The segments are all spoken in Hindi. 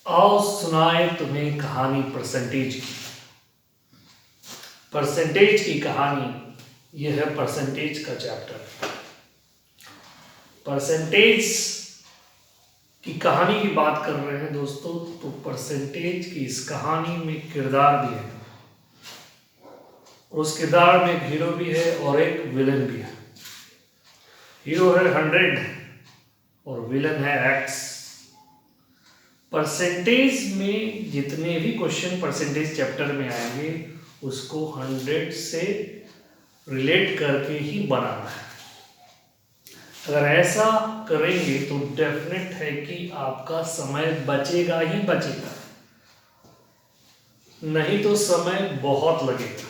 आओ सुनाए तुम्हें कहानी परसेंटेज की। परसेंटेज की कहानी यह है परसेंटेज का चैप्टर। परसेंटेज की कहानी की बात कर रहे हैं दोस्तों, तो परसेंटेज की इस कहानी में किरदार भी है। उस किरदार में एक हीरो भी है और एक विलन भी है। हीरो है 100 और विलन है X। परसेंटेज में जितने भी क्वेश्चन परसेंटेज चैप्टर में आएंगे उसको 100 से रिलेट करके ही बनाना है। अगर ऐसा करेंगे तो डेफिनेट है कि आपका समय बचेगा ही बचेगा, नहीं तो समय बहुत लगेगा।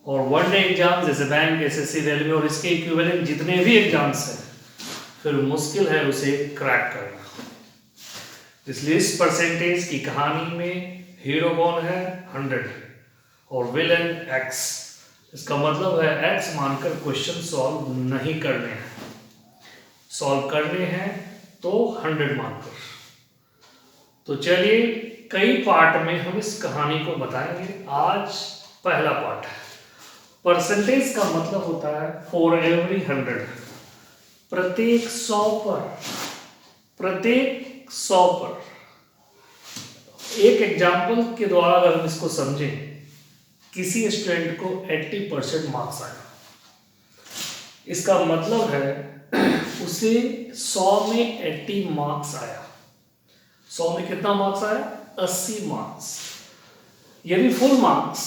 और वन डे एग्जाम जैसे बैंक, एसएससी, रेलवे और इसके इक्विवेलेंट जितने भी एग्जाम्स हैं, फिर मुश्किल है उसे क्रैक करना। इसलिए इस परसेंटेज की कहानी में हीरो कौन है? 100 और विलन X। इसका मतलब है X मानकर क्वेश्चन सॉल्व नहीं करने हैं, सॉल्व करने हैं तो 100 मानकर। तो चलिए कई पार्ट में हम इस कहानी को बताएंगे। आज पहला पार्ट है। परसेंटेज का मतलब होता है फॉर एवरी 100, प्रत्येक 100 पर। प्रत्येक 100 पर। एक एग्जाम्पल के द्वारा अगर हम इसको समझें, किसी स्टूडेंट को 80% मार्क्स आया, इसका मतलब है उसे 100 में 80 मार्क्स आया। 100 में कितना मार्क्स आया? 80 मार्क्स। यदि फुल मार्क्स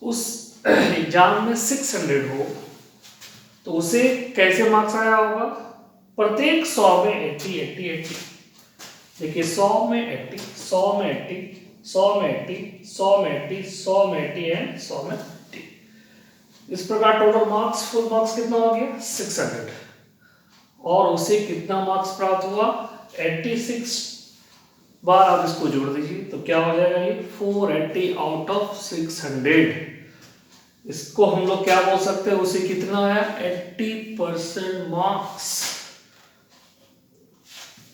उस एग्जाम में 600 हो तो उसे कैसे मार्क्स आया होगा? प्रत्येक 100 में 80 80 80। देखिए 100 में 80, 100 में 80, 100 में 80, 100 में 80, 100 में 80 एंड 100 में 80। इस प्रकार टोटल मार्क्स, फुल मार्क्स कितना हो गया? 600। और उसे कितना मार्क्स प्राप्त हुआ? 86 बार। आप इसको जोड़ दीजिए तो क्या हो जाएगा? ये 480 आउट ऑफ 600। इसको हम लोग क्या बोल सकते हैं? उसे कितना आया? 80% मार्क्स।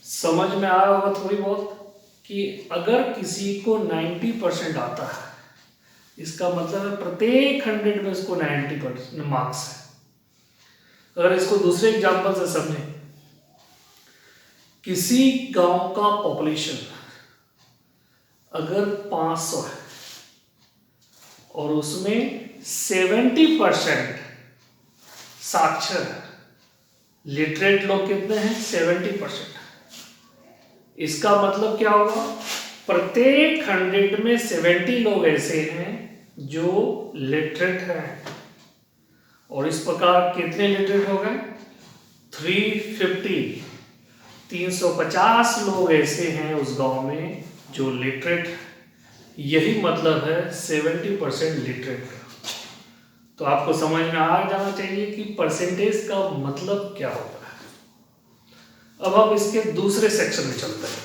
समझ में आया होगा थोड़ी बहुत कि अगर किसी को 90% आता है, इसका मतलब है प्रत्येक 100 में उसको 90% मार्क्स है। अगर इसको दूसरे एग्जांपल से समझें, किसी गांव का पॉपुलेशन अगर 500 है और उसमें 70% साक्षर है, लिटरेट लोग कितने हैं? 70%। इसका मतलब क्या होगा? प्रत्येक 100 में 70 लोग ऐसे हैं जो लिटरेट हैं। और इस प्रकार कितने लिटरेट हो गए? 350। 350 लोग ऐसे हैं उस गांव में जो लिटरेट। यही मतलब है 70% लिटरेट का। तो आपको समझ में आ जाना चाहिए कि परसेंटेज का मतलब क्या होता है। अब आप इसके दूसरे सेक्शन में चलते हैं।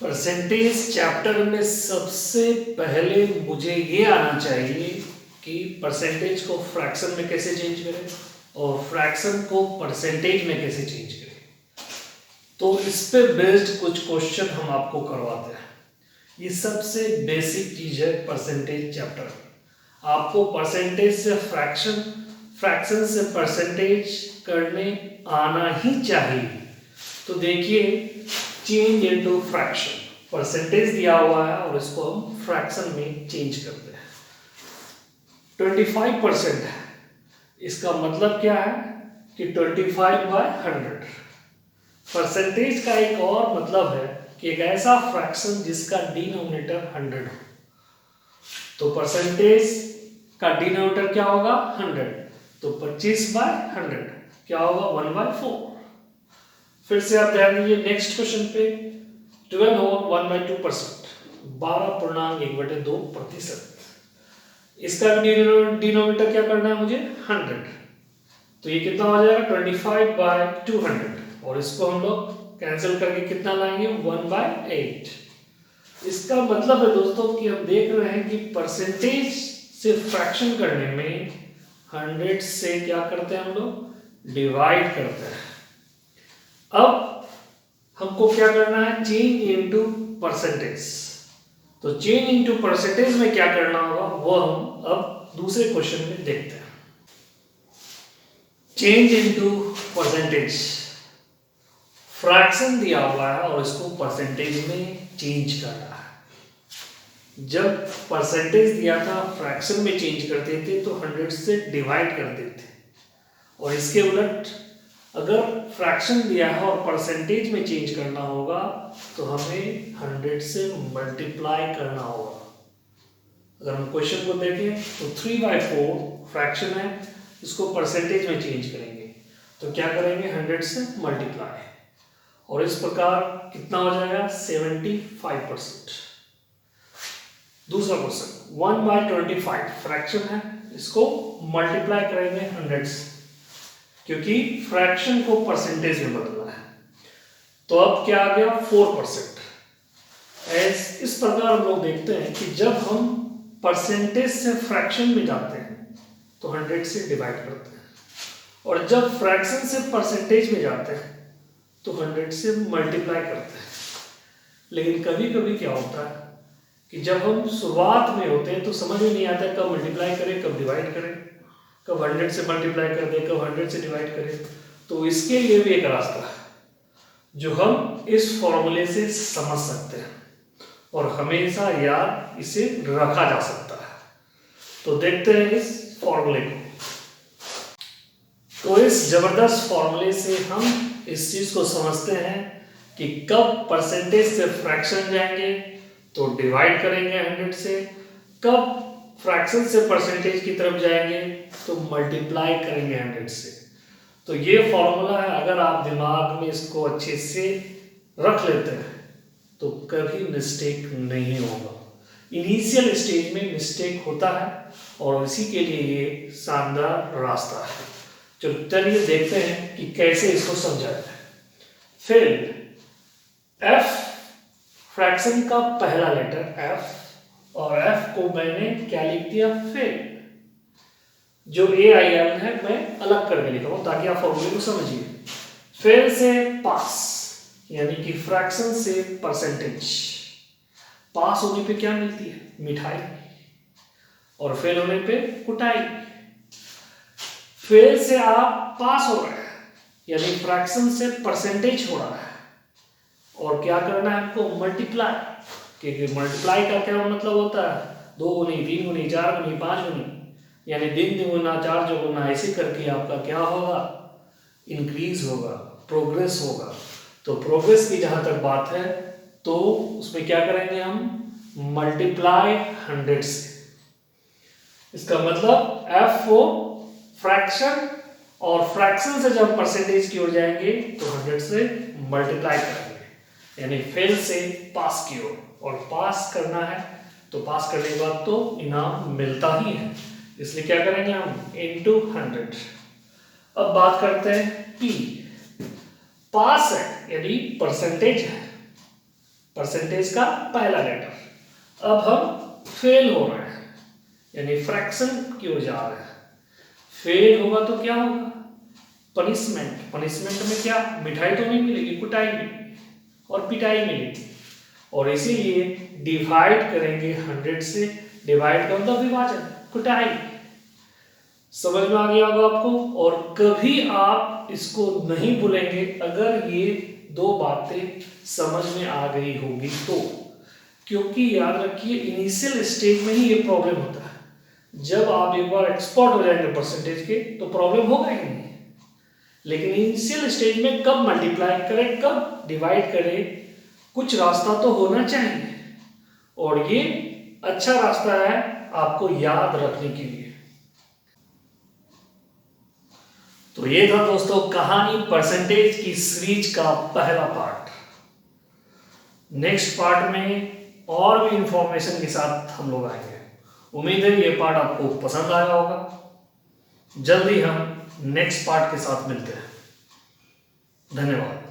परसेंटेज चैप्टर में सबसे पहले मुझे ये आना चाहिए कि परसेंटेज को फ्रैक्शन में कैसे चेंज करें और फ्रैक्शन को परसेंटेज में कैसे चेंज करें। तो इस पे बेस्ड कुछ क्वेश्चन हम आपको करवाते हैं। ये सबसे बेसिक चीज है परसेंटेज चैप्टर। आपको परसेंटेज से फ्रैक्शन, फ्रैक्शन से परसेंटेज करने आना ही चाहिए। तो देखिए, चेंज इनटू फ्रैक्शन। परसेंटेज दिया हुआ है और इसको हम फ्रैक्शन में चेंज करते हैं। 25% है, इसका मतलब क्या है कि 25/100। परसेंटेज का एक और मतलब है कि एक ऐसा फ्रैक्शन जिसका डिनोमिनेटर 100 हो। तो परसेंटेज का डिनोमिनेटर क्या होगा? 100। तो 25/100 क्या होगा? 1/4। फिर से आप ध्यान दीजिए नेक्स्ट क्वेश्चन पे। 12 और 1/2%, 12.1/2%। इसका डिनोमिनेटर क्या करना है मुझे? 100। तो ये कितना हो जाएगा? 25/200। और इसको हम लोग कैंसिल करके कितना लाएंगे? 1/8। इसका मतलब है दोस्तों कि हम देख रहे हैं कि परसेंटेज से फ्रैक्शन करने में 100 से क्या करते हैं हम लोग? डिवाइड करते हैं। अब हमको क्या करना है, चेंज इनटू परसेंटेज। तो चेंज इनटू परसेंटेज में क्या करना होगा वो हम अब दूसरे क्वेश्चन में देखते हैं। चेंज इनटू परसेंटेज, फ्रैक्शन दिया हुआ है और इसको परसेंटेज में चेंज कर रहा है। जब परसेंटेज दिया था फ्रैक्शन में चेंज करते थे तो 100 से डिवाइड करते थे, और इसके उलट अगर फ्रैक्शन दिया है और परसेंटेज में चेंज करना होगा तो हमें 100 से मल्टीप्लाई करना होगा। अगर हम क्वेश्चन को देखें तो 3/4 फ्रैक्शन है, इसको परसेंटेज में चेंज करेंगे तो क्या करेंगे, 100 से मल्टीप्लाई, और इस प्रकार कितना हो जाएगा 75%। दूसरा क्वेश्चन 1/25 फ्रैक्शन है, इसको मल्टीप्लाई करेंगे 100 से, क्योंकि फ्रैक्शन को परसेंटेज में बदलना है। तो अब क्या आ गया 4%। इस प्रकार हम लोग देखते हैं कि जब हम परसेंटेज से फ्रैक्शन में जाते हैं तो 100 से डिवाइड करते हैं, और जब फ्रैक्शन से परसेंटेज में जाते हैं तो 100 से मल्टीप्लाई करते हैं। लेकिन कभी कभी क्या होता है कि जब हम शुरुआत में होते हैं तो समझ में नहीं आता कब मल्टीप्लाई करें कब डिवाइड करें, कब 100 से मल्टीप्लाई कर दें कब 100 से डिवाइड करें। तो इसके लिए भी एक रास्ता है जो हम इस फॉर्मूले से समझ सकते हैं और हमेशा याद इसे रखा जा सकता है। तो देखते हैं इस फॉर्मूले को। तो इस जबरदस्त फॉर्मूले से हम इस चीज को समझते हैं कि कब परसेंटेज से फ्रैक्शन जाएंगे तो डिवाइड करेंगे 100 से, कब फ्रैक्शन से परसेंटेज की तरफ जाएंगे तो मल्टीप्लाई करेंगे 100 से। तो ये फॉर्मूला है, अगर आप दिमाग में इसको अच्छे से रख लेते हैं तो कभी मिस्टेक नहीं होगा। इनिशियल स्टेज में मिस्टेक होता है और इसी के लिए ये शानदार रास्ता है। चलिए देखते हैं कि कैसे इसको समझा जाए। फिर F फ्रैक्शन का पहला लेटर F, और F को मैंने क्या लिख दिया फिर, जो AIL है मैं अलग करके लिखा हूं ताकि आप फॉर्मूले को समझिए। फिर से पास, यानी कि फ्रैक्शन से परसेंटेज, पास होने पे क्या मिलती है, मिठाई, और फेल होने पे कुटाई। फेल से आप पास हो रहे हैं, यानी फ्रैक्शन से परसेंटेज हो रहा है, और क्या करना है आपको, मल्टीप्लाई। क्योंकि मल्टीप्लाई का क्या मतलब होता है, 2 गुनी 3 गुनी 4 गुनी 5 गुनी, यानी दिन दुगुना 4 चौगुना, ऐसे करके आपका क्या होगा, इंक्रीज होगा, प्रोग्रेस होगा। तो प्रोग्रेस की जहां तक बात है तो उसमें क्या करेंगे हम, मल्टीप्लाई 100 से। इसका मतलब F को फ्रैक्शन, और फ्रैक्शन से जब परसेंटेज की ओर जाएंगे तो 100 से मल्टीप्लाई करेंगे, यानी फेल से पास की ओर। और पास करना है तो पास करने के बाद तो इनाम मिलता ही है, इसलिए क्या करेंगे हम, इनटू 100। अब बात करते हैं P, पास है यानी परसेंटेज है, परसेंटेज का पहला लेटर। अब हम फेल हो रहे हैं यानी फ्रैक्शन की ओर जा रहे हैं। फेल होगा तो क्या होगा, पनिशमेंट। पनिशमेंट में क्या, मिठाई तो नहीं मिलेगी, कुटाई मिलेगी और पिटाई मिलेगी। और इसीलिए डिवाइड करेंगे 100 से, डिवाइड का मतलब विभाजन, कुटाई। समझ में आ गया होगा आपको। और कभी आप इसको नहीं भूलेंगे अगर ये 2 बातें समझ में आ गई होगी तो, क्योंकि याद रखिए इनिशियल स्टेज में ही ये प्रॉब्लम होता है। जब आप एक बार एक्सपर्ट हो जाएंगे परसेंटेज के तो प्रॉब्लम होगा ही नहीं, लेकिन इनिशियल स्टेज में कब मल्टीप्लाई करें कब डिवाइड करें, कुछ रास्ता तो होना चाहिए, और ये अच्छा रास्ता है आपको याद रखने के लिए। तो ये था दोस्तों कहानी परसेंटेज की सीरीज का पहला पार्ट। नेक्स्ट पार्ट में और भी इंफॉर्मेशन के साथ हम लोग आएंगे। उम्मीद है ये पार्ट आपको पसंद आया होगा। जल्दी हम नेक्स्ट पार्ट के साथ मिलते हैं। धन्यवाद।